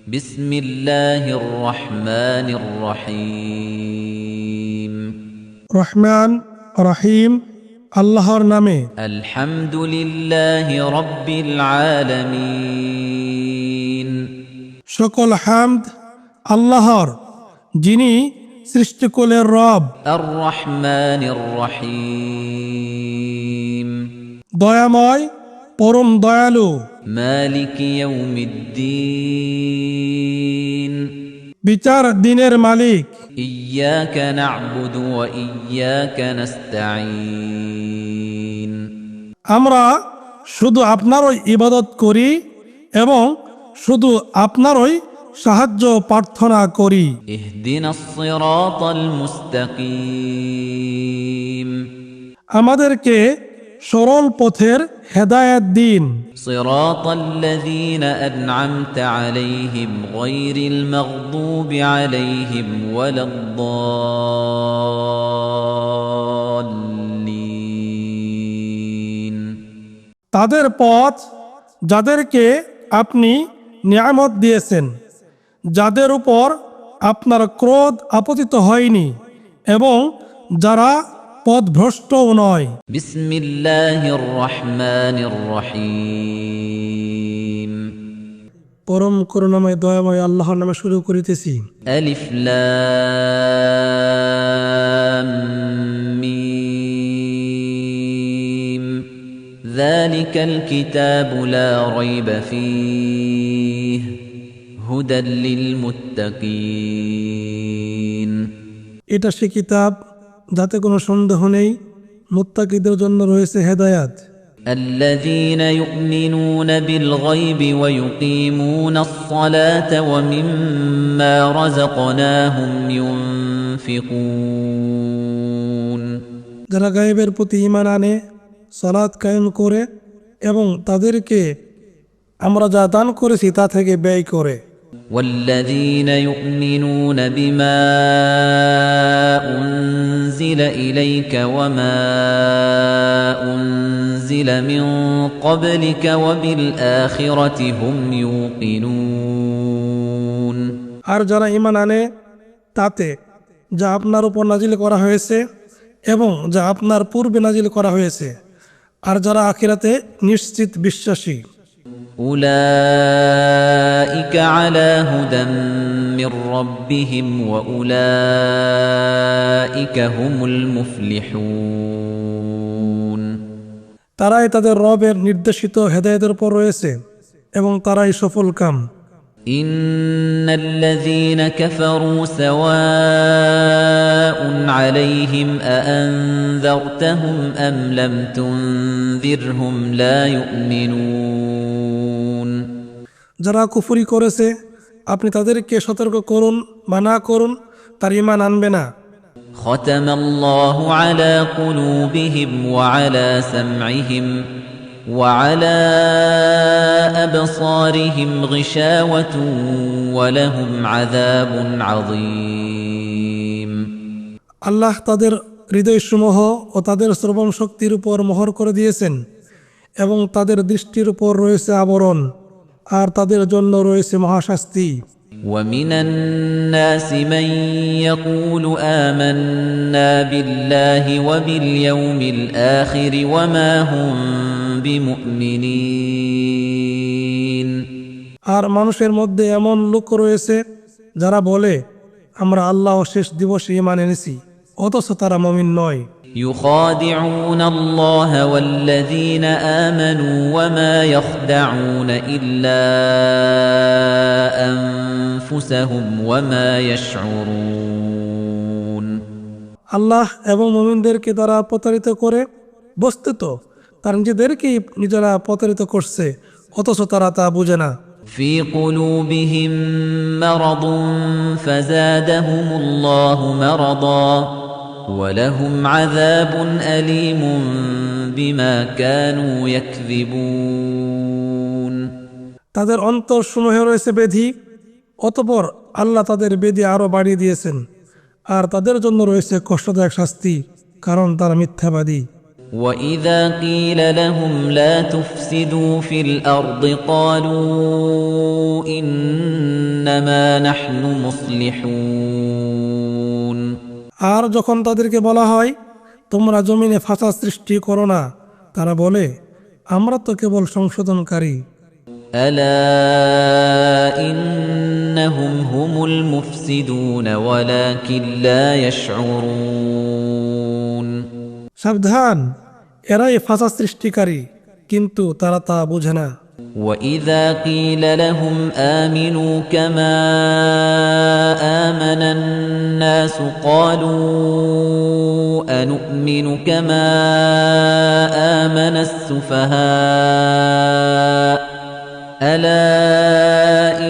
বিসমিল্লাহির রহমানির রহিম। রহমান রহিম আল্লাহর নামে। আলহামদুলিল্লাহি রাব্বিল আলামিন। সকল হামদ আল্লাহর, যিনি সৃষ্টিকুলের রব। আর রহমানির রহিম। দয়াময়, পরম দয়ালু। মালিকি ইয়াউমিদ্দিন। বিচার দিনের মালিক। ইয়্যাকা না'বুদু ওয়া ইয়্যাকা নাস্তাঈন। আমরা শুধু আপনারই ইবাদত করি এবং শুধু আপনারই সাহায্য প্রার্থনা করি। ইহদিনাস সিরাতাল মুস্তাকিম। আমাদেরকে সরল পথের হেদায়েত দিন। সিরাতাল্লাযীনা আন'আমতা আলাইহিম গায়রিল মাগদুবি আলাইহিম ওয়ালাদ-দাল্লিন। তাদের পথ যাদেরকে আপনি নিয়ামত দিয়েছেন, যাদের উপর আপনার ক্রোধ আপতিত হয়নি এবং যারা পথভ্রষ্টও নয়। বিসমিল্লাহির রহমানির রহিম। পরম করুণাময় দয়াময় আল্লাহর নামে শুরু করিতেছি। আলিফ লাম মিম। যালিকাল কিতাবু লা রাইবা ফীহি হুদাল লিল মুত্তাকিন। এটা সে কিতাব যাতে কোনো সন্দেহ নেই, মুত্তাকিদের জন্য রয়েছে হেদায়াত। الذين يؤمنون بالغيب ويقيمون الصلاة ومما رزقناهم ينفقون। যারা গায়েবের প্রতি ঈমান আনে, সালাত কায়েম করে এবং তাদেরকে আমরা যা দান করেছি তা থেকে ব্যয় করে। والذين يؤمنون بما أنزل إليك وما أنزل من قبلك وبالآخرة هم يوقنون। আর যারা ঈমান আনে তাতে যা আপনার উপর নাজিল করা হয়েছে এবং যা আপনার পূর্বে নাজিল করা হয়েছে, আর যারা আখিরাতে নিশ্চিত বিশ্বাসী। أولئك على هدى من ربهم وأولئك هم المفلحون। তারাই তাদের রবের নির্দেশিত হেদায়েতের উপর রয়েছে এবং তারাই সফল কাম। إن الذين كفروا سواء عليهم أأنذرتهم أم لم تنذرهم لا يؤمنون। যারা কুফরি করেছে, আপনি তাদেরকে সতর্ক করুন বা না করুন, তার ঈমান আনবে না। ختم الله على قلوبهم وعلى سمعهم وعلى أبصارهم غشاوة ولهم عذاب عظيم। আল্লাহ তাদের হৃদয়সমূহ ও তাদের শ্রবণ শক্তির উপর মোহর করে দিয়েছেন এবং তাদের দৃষ্টির উপর রয়েছে আবরণ, আর তাদের জন্য রয়েছে মহাশাস্তি। ومن الناس من يقول آمنا بالله وباليوم الآخر وما هم بمؤمنين। আর মানুষের মধ্যে এমন লোক রয়েছে যারা বলে আমরা আল্লাহ ও শেষ দিবসে ঈমান এনেছি, অথচ তারা মুমিন নয়। يخادعون الله والذين آمنوا وما يخدعون إلا أنفسهم وما يشعرون। আল্লাহ এবং মুমিনদেরকে তারা প্রতারিত করে, বস্তুত তারা নিজেদেরকেই নিজেরা প্রতারিত করছে, অথচ তারা তা বুঝে না। في قلوبهم مرض فزادهم الله مرضا ولهم عذاب أليم بما كانوا يكذبون। তাদের অন্তরসমূহে রয়েছে ব্যাধি, অতঃপর আল্লাহ তাদের ব্যাধি আরো বাড়িয়ে দিয়েছেন, আর তাদের জন্য রয়েছে কষ্টদায়ক শাস্তি, কারণ তারা মিথ্যাবাদী। وَإِذَا قِيلَ لَهُمْ لَا تُفْسِدُوا فِي الْأَرْضِ قَالُوا إِنَّ إنما نحن مصلحون আর যখন তাদেরকে বলা হয় তোমরা জমিনে ফাসাদ সৃষ্টি করো না, তারা বলে আমরা তো কেবল সংশোধনকারী। ألا إنهم هم المفسدون ولكن لا يشعرون সাবধান, এরাই ফাসাদ সৃষ্টিকারী, কিন্তু তারা তা বোঝে না। وإذا قيل لهم آمنوا كما آمن الناس قالوا أنؤمن كما آمن السفهاء ألا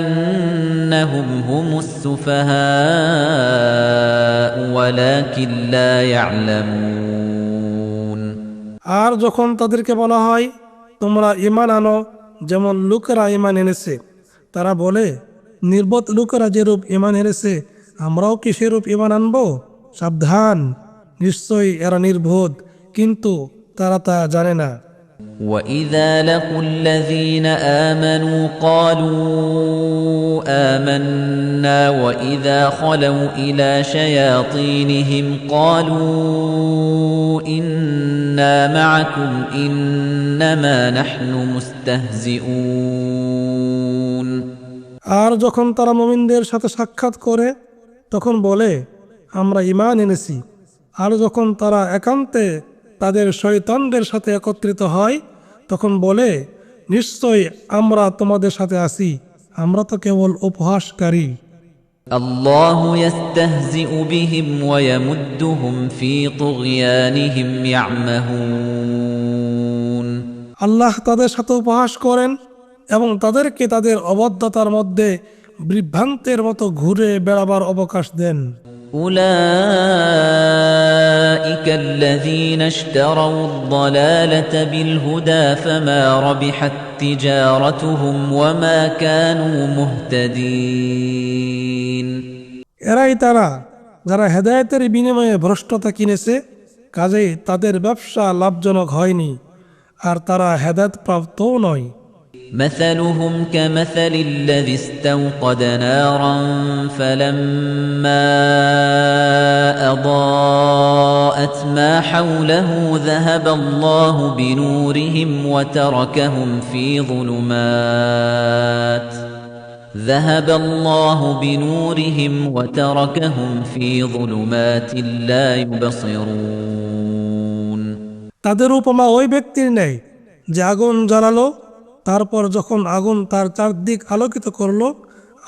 إنهم هم السفهاء ولكن لا يعلمون আর যখন তাদেরকে বলা হয় তোমরা ঈমান আনো যেমন লোকেরা ঈমান এনেছে, তারা বলে নির্বোধ লোকেরা যেরূপ ঈমান এনেছে আমরাও কি সেরূপ ঈমান আনবো? সাবধান, নিশ্চয়ই এরা নির্বোধ, কিন্তু তারা তা জানে না। وَإِذَا لَقُوا الَّذِينَ آمَنُوا قَالُوا آمَنَّا وَإِذَا خَلَوْا إِلَى شَيَاطِينِهِمْ قَالُوا إِنَّا مَعَكُمْ إِنَّمَا نَحْنُ مُسْتَهْزِئُونَ আর যখন তারা মুমিনদের সাথে সাক্ষাৎ করে তখন বলে আমরা ঈমান এনেছি, আর যখন তারা একান্তে তাদের শয়তানদের সাথে একত্রিত হয় তখন বলে নিশ্চয়ই আমরা তোমাদের সাথে আছি, আমরা তো কেবল উপহাসকারী। الله يستهزئ بهم ويمدهم في طغيانهم يعمهون আল্লাহ তাদের সাথে উপহাস করেন এবং তাদেরকে তাদের অবদ্ধতার মধ্যে বিভ্রান্তের মতো ঘুরে বেড়াবার অবকাশ দেন। أولئك الذين اشتروا الضلالة بالهدى فما ربحت تجارتهم وما كانوا مهتدين এরাই তারা যারা হেদায়েতের বিনিময়ে ভ্রষ্টতা কিনেছে, কাজেই তাদের ব্যবসা লাভজনক হয়নি আর তারা হেদায়েত প্রাপ্তও নয়। مثلهم كمثل الذي استوقد نارا فلما أضاءت ما حوله ذهب الله بنورهم وتركهم في ظلمات لا يبصرون তাদের উপমা ওই ব্যক্তির ন্যায় যে আগুন জ্বালালো, তারপর যখন আগুন তার চারদিক আলোকিত করল,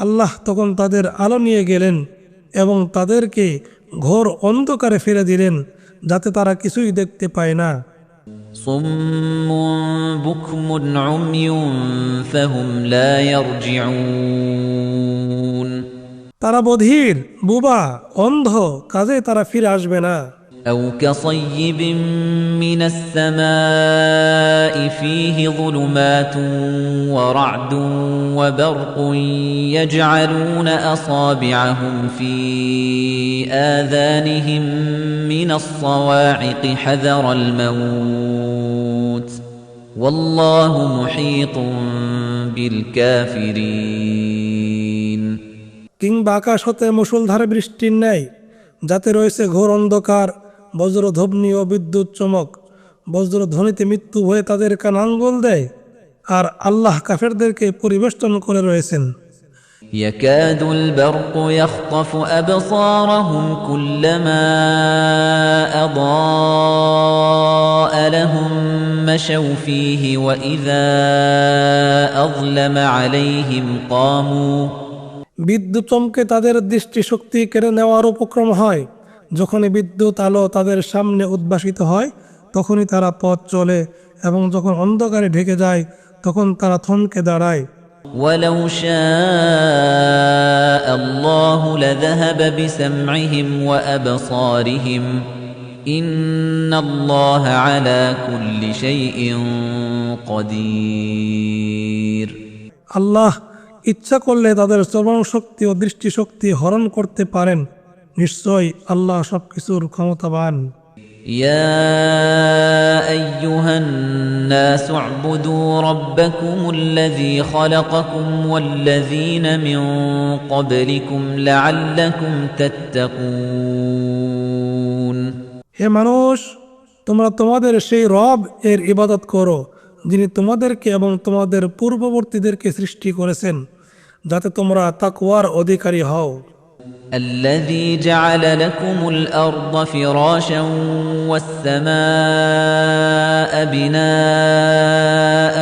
আল্লাহ তখন তাদের আলো নিয়ে গেলেন এবং তাদেরকে ঘোর অন্ধকারে ফেলে দিলেন যাতে তারা কিছুই দেখতে পায় না। صم بكم عمي فهم لا يرجعون তারা বধির, বুবা, অন্ধ, কাজে তারা ফিরে আসবে না। أو كصيب من السماء فيه ظلمات ورعد وبرق يجعلون أصابعهم في آذانهم من الصواعق حذر الموت والله محيط بالكافرين কিংবা আকাশ হতে মুষলধারে বৃষ্টির ন্যায় যাতে রয়েছে ঘোর অন্ধকার, বজ্রধ্বনি ও বিদ্যুৎ চমক। বজ্রধ্বনিতে মৃত্যু হয়ে তাদের কান আঙ্গুল দেয়, আর আল্লাহ কাফেরদেরকে পরিবেষ্টন করে রয়েছেন। يكاد البرق يخطف أبصارهم كلما أضاء لهم مشوا فيه وإذا أظلم عليهم قاموا বিদ্যুৎ চমকে তাদের দৃষ্টিশক্তি কেড়ে নেওয়ার উপক্রম হয়। যখনই বিদ্যুৎ আলো তাদের সামনে উদ্ভাসিত হয় তখনই তারা পথ চলে, এবং যখন অন্ধকারে ঢেকে যায় তখন তারা থমকে দাঁড়ায়। ولو شاء الله لذهب بسمعهم وأبصارهم إن الله على كل شيء قدير আল্লাহ ইচ্ছা করলে তাদের শ্রবণ শক্তি ও দৃষ্টিশক্তি হরণ করতে পারেন। নিশ্চয়ই আল্লাহ সবকিছুর ক্ষমতাবান। يا أيها الناس اعبدوا ربكم الذي خلقكم والذين من قبلكم لعلكم تتقون হে মানুষ, তোমরা তোমাদের সেই রব এর ইবাদত করো যিনি তোমাদেরকে এবং তোমাদের পূর্ববর্তীদেরকে সৃষ্টি করেছেন, যাতে তোমরা তাকওয়ার অধিকারী হও। الذي جعل لكم الأرض فراشا والسماء بناء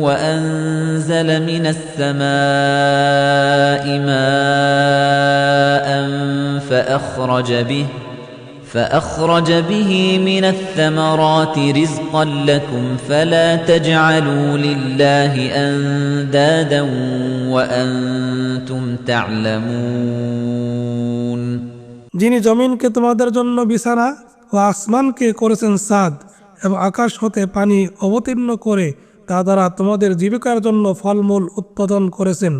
وأنزل من السماء ماء فأخرج به من الثمرات رزقا لكم فلا تجعلوا لله أندادا وأنتم تعلمون যিনি জমিনকে তোমাদের জন্য বিছানা ও আসমানকে করেছেন ছাদ এবং আকাশ হতে পানি অবতীর্ণ করে তা দ্বারা তোমাদের জীবিকার জন্য ফলমূল উৎপাদন করেছেন,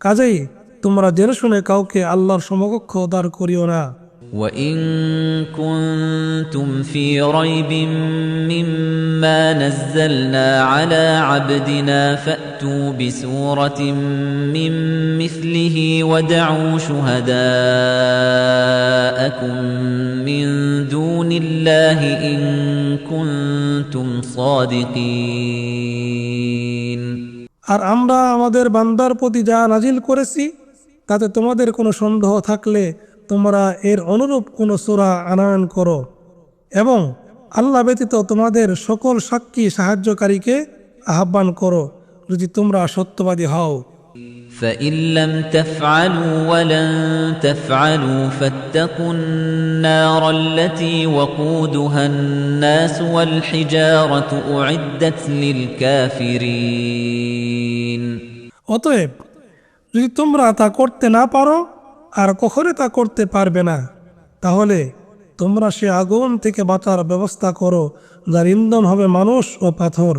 কাজেই তোমরা জেনে শুনে কাউকে আল্লাহর সমকক্ষ দাঁড় করিও না। وَإِن كُنتُمْ فِي رَيْبٍ مِّمَّا نَزَّلْنَا عَلَىٰ عَبْدِنَا فَأْتُوا بِسُورَةٍ مِّن مِّثْلِهِ وَادْعُوا شُهَدَاءَكُم مِّن دُونِ اللَّهِ إِن كُنتُمْ صَادِقِينَ আর আমরা আমাদের বান্দার প্রতি যা নাজিল করেছি তাতে তোমাদের কোনো সন্দেহ থাকলে তোমরা এর অনুরূপ কোনো সূরা আনয়ন করো এবং আল্লাহ ব্যতীত তোমাদের সকল সাক্ষী সাহায্যকারীকে আহ্বান করো যদি তোমরা সত্যবাদী হও। فَإِن لَّمْ تَفْعَلُوا وَلَن تَفْعَلُوا فَاتَّقُوا النَّارَ الَّتِي وَقُودُهَا النَّاسُ وَالْحِجَارَةُ أُعِدَّتْ لِلْكَافِرِينَ অতএব যদি তোমরা তা করতে না পারো আর কখনো তা করতে পারবে না, তাহলে তোমরা সে আগুন থেকে বাঁচার ব্যবস্থা করো যার ইন্ধন হবে মানুষ ও পাথর,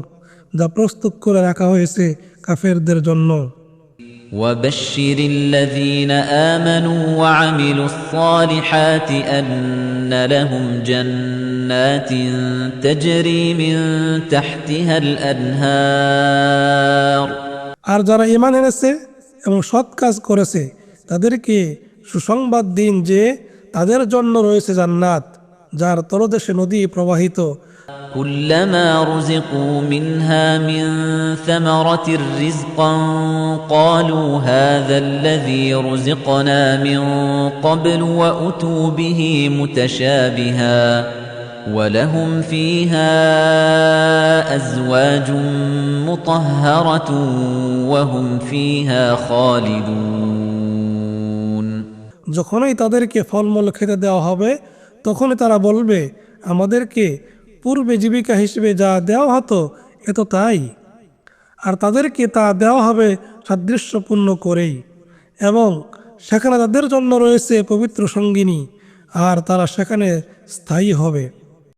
যা প্রস্তুত করে রাখা হয়েছে কাফেরদের জন্য। وَبَشِّرِ الَّذِينَ آمَنُوا وَعَمِلُوا الصَّالِحَاتِ أَنَّ لَهُمْ جَنَّاتٍ تَجْرِي مِن تَحْتِهَا الْأَنْهَارُ আর যারা ঈমান এনেছে এবং সৎ কাজ করেছে তাদেরকে সুসংবাদ দিন যে তাদের জন্য রয়েছে জান্নাত যার তলদেশে নদী প্রবাহিত। كُلَّمَا رُزِقُوا مِنْهَا مِن ثَمَرَةٍ رِّزْقًا قَالُوا هَٰذَا الَّذِي رُزِقْنَا مِن قَبْلُ وَأُتُوا بِهِ مُتَشَابِهًا وَلَهُمْ فِيهَا أَزْوَاجٌ مُّطَهَّرَةٌ وَهُمْ فِيهَا خَالِدُونَ যখনই তাদেরকে ফলমূল খেতে দেওয়া হবে তখনই তারা বলবে, আমাদেরকে পূর্বে জীবিকা হিসেবে যা দেওয়া হতো এ তো তাই, আর তাদেরকে তা দেওয়া হবে সাদৃশ্যপূর্ণ করেই, এবং সেখানে তাদের জন্য রয়েছে পবিত্র সঙ্গিনী আর তারা সেখানে স্থায়ী হবে।